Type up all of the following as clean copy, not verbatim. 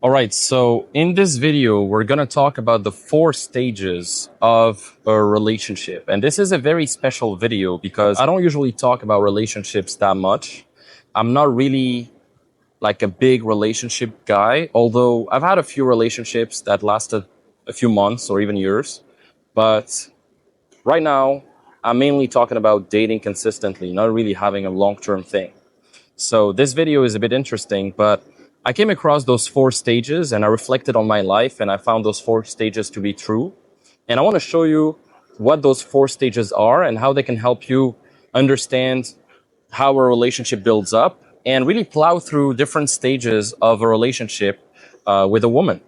All right, so in this video, we're going to talk about the 4 stages of a relationship. And this is a very special video because I don't usually talk about relationships that much. I'm not really like a big relationship guy, although I've had a few relationships that lasted a few months or even years. But right now, I'm mainly talking about dating consistently, not really having a long-term thing. So this video is a bit interesting, but I came across those 4 stages and I reflected on my life and I found those 4 stages to be true. And I want to show you what those 4 stages are and how they can help you understand how a relationship builds up and really plow through different stages of a relationship with a woman.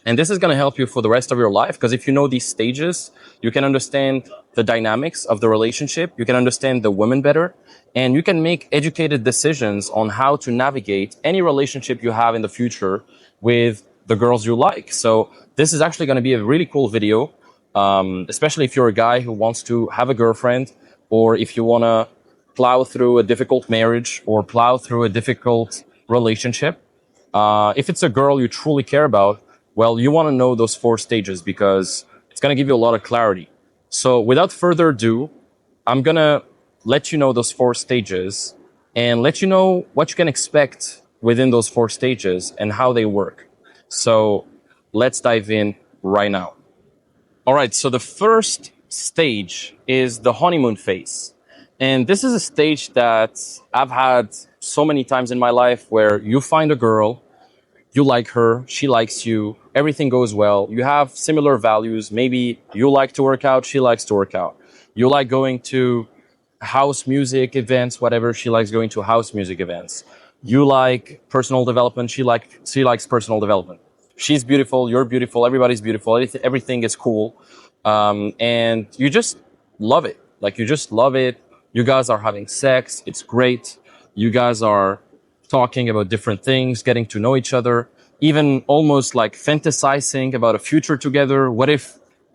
And this is going to help you for the rest of your life because if you know these stages, you can understand the dynamics of the relationship, you can understand the woman better, and you can make educated decisions on how to navigate any relationship you have in the future with the girls you like. So this is actually going to be a really cool video, especially if you're a guy who wants to have a girlfriend, or if you want to plow through a difficult marriage or plow through a difficult relationship. If it's a girl you truly care about, well, you want to know those 4 stages because it's going to give you a lot of clarity. So without further ado, I'm going to let you know those 4 stages and let you know what you can expect within those 4 stages and how they work. So let's dive in right now. All right, so the first stage is the honeymoon phase. And this is a stage that I've had so many times in my life where you find a girl, you like her, she likes you, everything goes well, you have similar values, maybe you like to work out, she likes to work out. You like going to house music events, whatever, she likes going to house music events. You like personal development, she likes personal development. She's beautiful, you're beautiful, everybody's beautiful, everything is cool. And you just love it. Like you just love it. You guys are having sex, it's great. You guys are talking about different things, getting to know each other, even almost like fantasizing about a future together.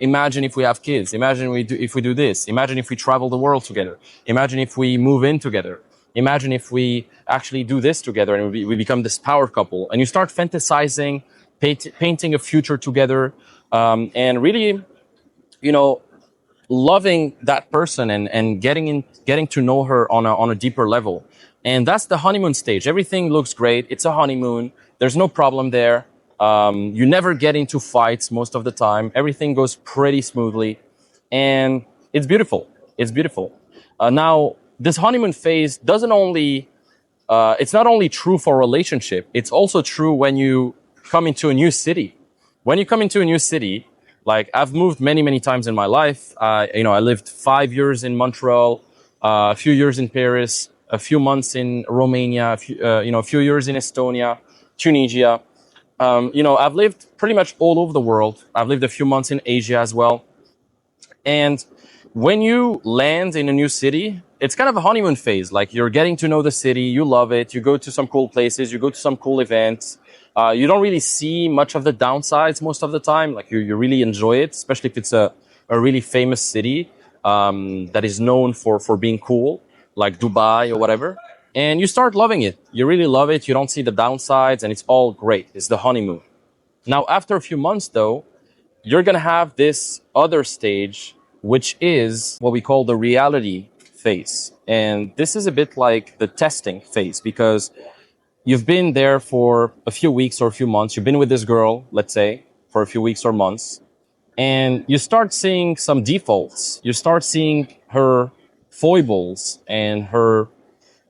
Imagine if we have kids. Imagine if we do this. Imagine if we travel the world together. Imagine if we move in together. Imagine if we actually do this together and we become this power couple. And you start fantasizing, painting a future together, and really, loving that person and getting to know her on a deeper level. And that's the honeymoon stage. Everything looks great. It's a honeymoon. There's no problem there. You never get into fights most of the time. Everything goes pretty smoothly. And it's beautiful. It's beautiful. Now, this honeymoon phase it's not only true for a relationship, it's also true when you come into a new city. When you come into a new city, like I've moved many, many times in my life. I lived 5 years in Montreal, a few years in Paris, a few months in Romania, a few years in Estonia, Tunisia. I've lived pretty much all over the world. I've lived a few months in Asia as well. And when you land in a new city, it's kind of a honeymoon phase. Like you're getting to know the city, you love it, you go to some cool places, you go to some cool events. You don't really see much of the downsides most of the time. Like you really enjoy it, especially if it's a really famous city that is known for being cool, like Dubai or whatever. And you start loving it. You really love it. You don't see the downsides and it's all great. It's the honeymoon. Now, after a few months though, you're going to have this other stage, which is what we call the reality phase. And this is a bit like the testing phase because you've been there for a few weeks or a few months. You've been with this girl, let's say, for a few weeks or months. And you start seeing some defaults. You start seeing her foibles and her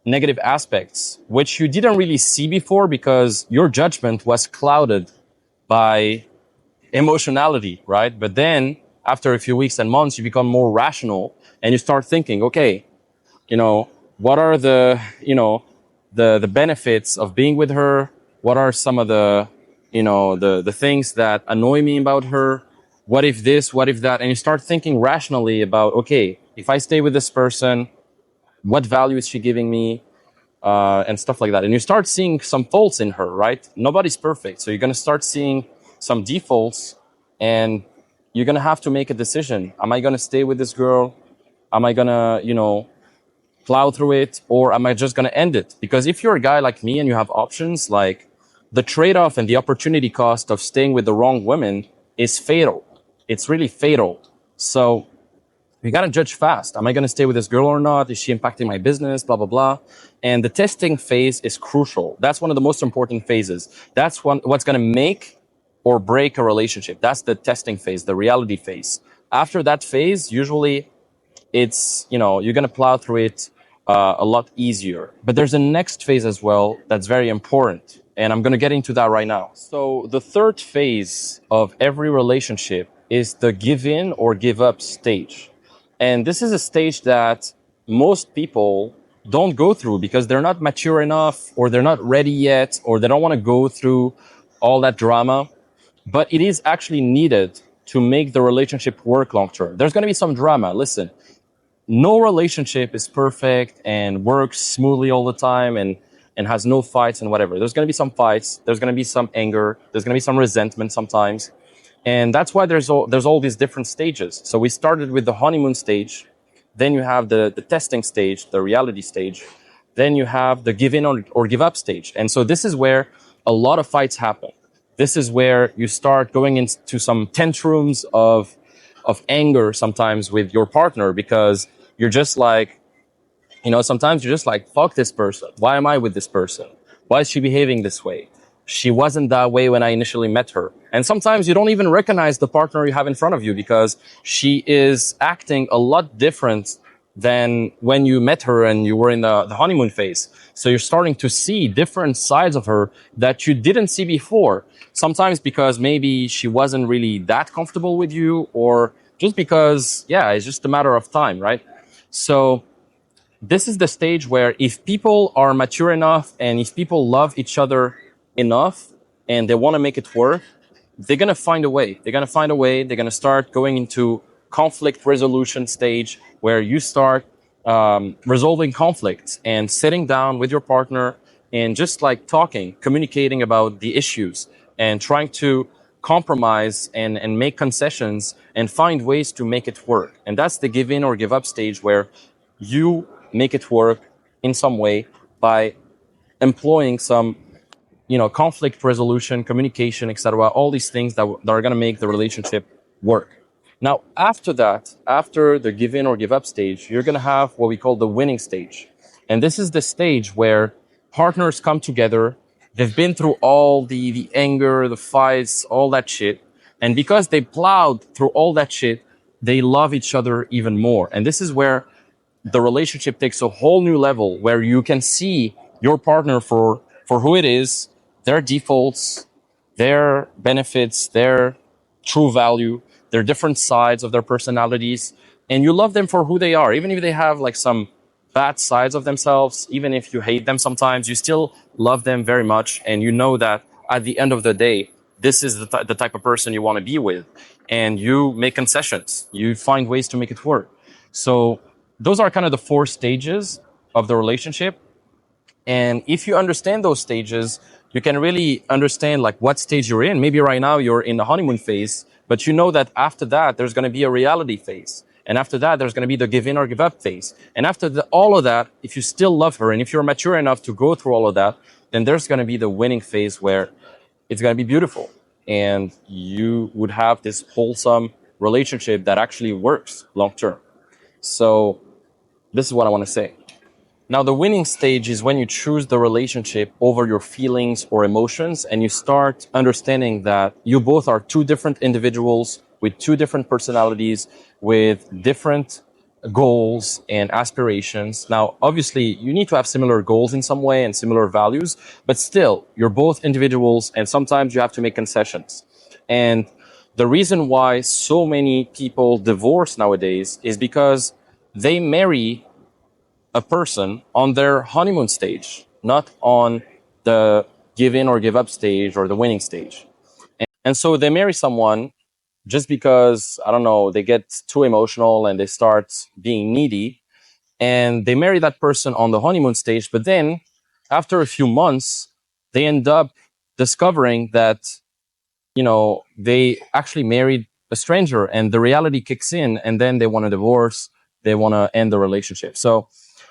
negative aspects, which you didn't really see before because your judgment was clouded by emotionality, right? But then after a few weeks and months, you become more rational and you start thinking, okay, what are the benefits of being with her? What are some of the things that annoy me about her? What if this, what if that? And you start thinking rationally about, okay, if I stay with this person, what value is she giving me? And stuff like that. And you start seeing some faults in her, right? Nobody's perfect. So you're going to start seeing some defaults and you're going to have to make a decision. Am I going to stay with this girl? Am I going to, plow through it? Or am I just going to end it? Because if you're a guy like me and you have options, like the trade-off and the opportunity cost of staying with the wrong women is fatal. It's really fatal. So you got to judge fast. Am I going to stay with this girl or not? Is she impacting my business? Blah, blah, blah. And the testing phase is crucial. That's one of the most important phases. That's what's going to make or break a relationship. That's the testing phase, the reality phase. After that phase, usually it's, you're going to plow through it a lot easier. But there's a next phase as well that's very important. And I'm going to get into that right now. So the third phase of every relationship is the give in or give up stage. And this is a stage that most people don't go through because they're not mature enough, or they're not ready yet, or they don't want to go through all that drama. But it is actually needed to make the relationship work long term. There's going to be some drama. Listen, no relationship is perfect and works smoothly all the time and has no fights and whatever. There's going to be some fights. There's going to be some anger. There's going to be some resentment sometimes. And that's why there's all these different stages. So we started with the honeymoon stage. Then you have the testing stage, the reality stage. Then you have the give in or give up stage. And so this is where a lot of fights happen. This is where you start going into some tantrums of anger sometimes with your partner, because you're just like, sometimes you're just like, fuck this person. Why am I with this person? Why is she behaving this way? She wasn't that way when I initially met her. And sometimes you don't even recognize the partner you have in front of you because she is acting a lot different than when you met her and you were in the honeymoon phase. So you're starting to see different sides of her that you didn't see before. Sometimes because maybe she wasn't really that comfortable with you, or just because, it's just a matter of time, right? So this is the stage where if people are mature enough and if people love each other enough and they want to make it work, they're going to find a way. They're going to find a way. They're going to start going into conflict resolution stage, where you start resolving conflicts and sitting down with your partner and just like talking, communicating about the issues and trying to compromise and make concessions and find ways to make it work. And that's the give in or give up stage, where you make it work in some way by employing some conflict resolution, communication, etc. All these things that are going to make the relationship work. Now, after that, after the give in or give up stage, you're going to have what we call the winning stage. And this is the stage where partners come together. They've been through all the anger, the fights, all that shit. And because they plowed through all that shit, they love each other even more. And this is where the relationship takes a whole new level, where you can see your partner for who it is, their defaults, their benefits, their true value, their different sides of their personalities, and you love them for who they are. Even if they have like some bad sides of themselves, even if you hate them sometimes, you still love them very much. And you know that at the end of the day, this is the type of person you want to be with. And you make concessions. You find ways to make it work. So those are kind of the 4 stages of the relationship. And if you understand those stages, you can really understand like what stage you're in. Maybe right now you're in the honeymoon phase, but you know that after that, there's going to be a reality phase. And after that, there's going to be the give in or give up phase. And after all of that, if you still love her and if you're mature enough to go through all of that, then there's going to be the winning phase, where it's going to be beautiful. And you would have this wholesome relationship that actually works long term. So this is what I want to say. Now, the winning stage is when you choose the relationship over your feelings or emotions, and you start understanding that you both are 2 different individuals with 2 different personalities, with different goals and aspirations. Now, obviously, you need to have similar goals in some way and similar values, but still, you're both individuals, and sometimes you have to make concessions. And the reason why so many people divorce nowadays is because they marry a person on their honeymoon stage, not on the give in or give up stage or the winning stage. And so they marry someone just because, I don't know, they get too emotional and they start being needy, and they marry that person on the honeymoon stage. But then after a few months, they end up discovering that, they actually married a stranger, and the reality kicks in, and then they want to divorce. They want to end the relationship. So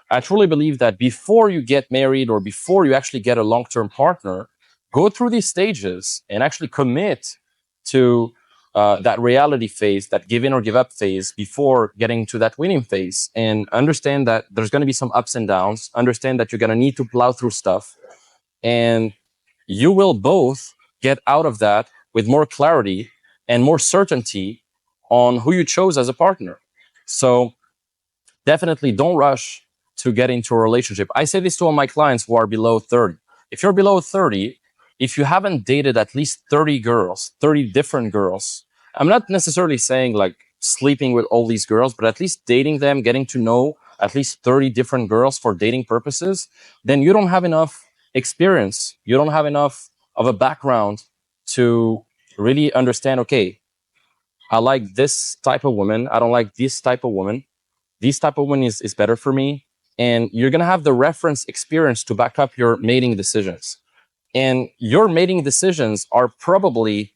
I truly believe that before you get married or before you actually get a long-term partner, go through these stages and actually commit to that reality phase, that give in or give up phase, before getting to that winning phase. And understand that there's going to be some ups and downs. Understand that you're going to need to plow through stuff. And you will both get out of that with more clarity and more certainty on who you chose as a partner. So definitely don't rush to get into a relationship. I say this to all my clients who are below 30. If you're below 30, if you haven't dated at least 30 girls, 30 different girls, I'm not necessarily saying like sleeping with all these girls, but at least dating them, getting to know at least 30 different girls for dating purposes, then you don't have enough experience. You don't have enough of a background to really understand, okay, I like this type of woman. I don't like this type of woman. This type of woman is better for me. And you're going to have the reference experience to back up your mating decisions. And your mating decisions are probably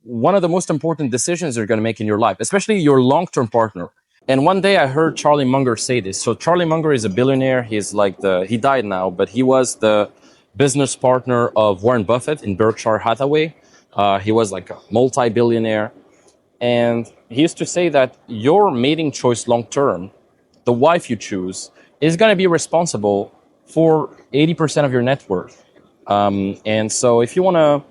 one of the most important decisions you're going to make in your life, especially your long-term partner. And one day I heard Charlie Munger say this. So Charlie Munger is a billionaire. He's like he died now, but he was the business partner of Warren Buffett in Berkshire Hathaway. He was like a multi-billionaire. And he used to say that your mating choice long-term, the wife you choose, is going to be responsible for 80% of your net worth. And so if you want to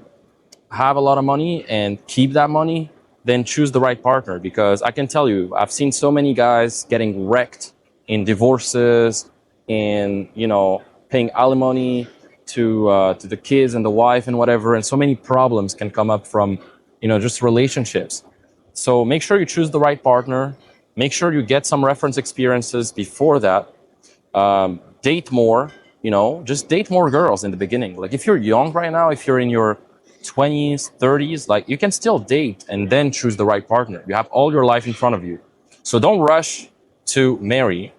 have a lot of money and keep that money, then choose the right partner. Because I can tell you, I've seen so many guys getting wrecked in divorces, in, paying alimony to the kids and the wife and whatever. And so many problems can come up from, just relationships. So make sure you choose the right partner. Make sure you get some reference experiences before that. Date more, just date more girls in the beginning. Like if you're young right now, if you're in your 20s, 30s, like you can still date and then choose the right partner. You have all your life in front of you. So don't rush to marry.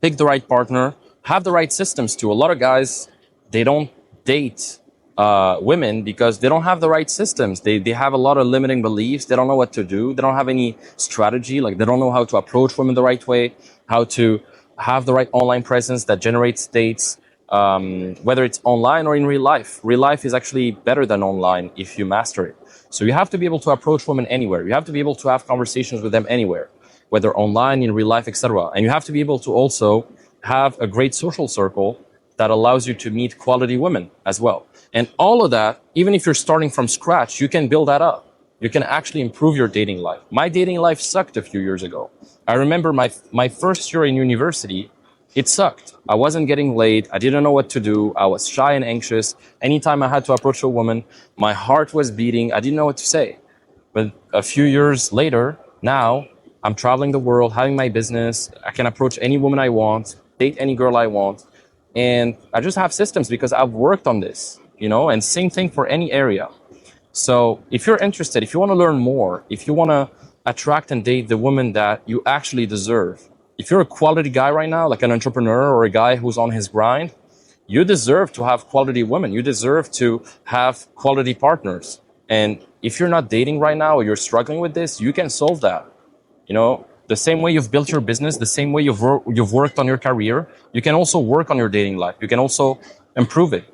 Pick the right partner. Have the right systems too. A lot of guys, they don't date women because they don't have the right systems. They have a lot of limiting beliefs. They don't know what to do. They don't have any strategy. Like they don't know how to approach women the right way, how to have the right online presence that generates dates, whether it's online or in real life. Real life is actually better than online if you master it. So you have to be able to approach women anywhere. You have to be able to have conversations with them anywhere, whether online, in real life, etc. And you have to be able to also have a great social circle that allows you to meet quality women as well. And all of that, even if you're starting from scratch, you can build that up. You can actually improve your dating life. My dating life sucked a few years ago. I remember my first year in university, it sucked. I wasn't getting laid. I didn't know what to do. I was shy and anxious. Anytime I had to approach a woman, my heart was beating. I didn't know what to say. But a few years later, now I'm traveling the world, having my business. I can approach any woman I want, date any girl I want. And I just have systems because I've worked on this, and same thing for any area. So if you're interested, if you want to learn more, if you want to attract and date the woman that you actually deserve, if you're a quality guy right now, like an entrepreneur or a guy who's on his grind, you deserve to have quality women. You deserve to have quality partners. And if you're not dating right now or you're struggling with this, you can solve that. The same way you've built your business, the same way you've worked on your career, you can also work on your dating life. You can also improve it.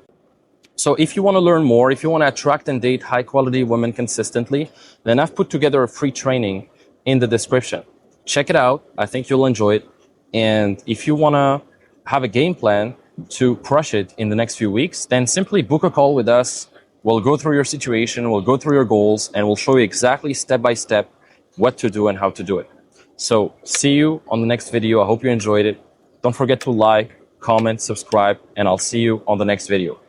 So if you want to learn more, if you want to attract and date high quality women consistently, then I've put together a free training in the description. Check it out. I think you'll enjoy it. And if you want to have a game plan to crush it in the next few weeks, then simply book a call with us. We'll go through your situation, we'll go through your goals, and we'll show you exactly step by step what to do and how to do it. So see you on the next video. I hope you enjoyed it. Don't forget to like, comment, subscribe, and I'll see you on the next video.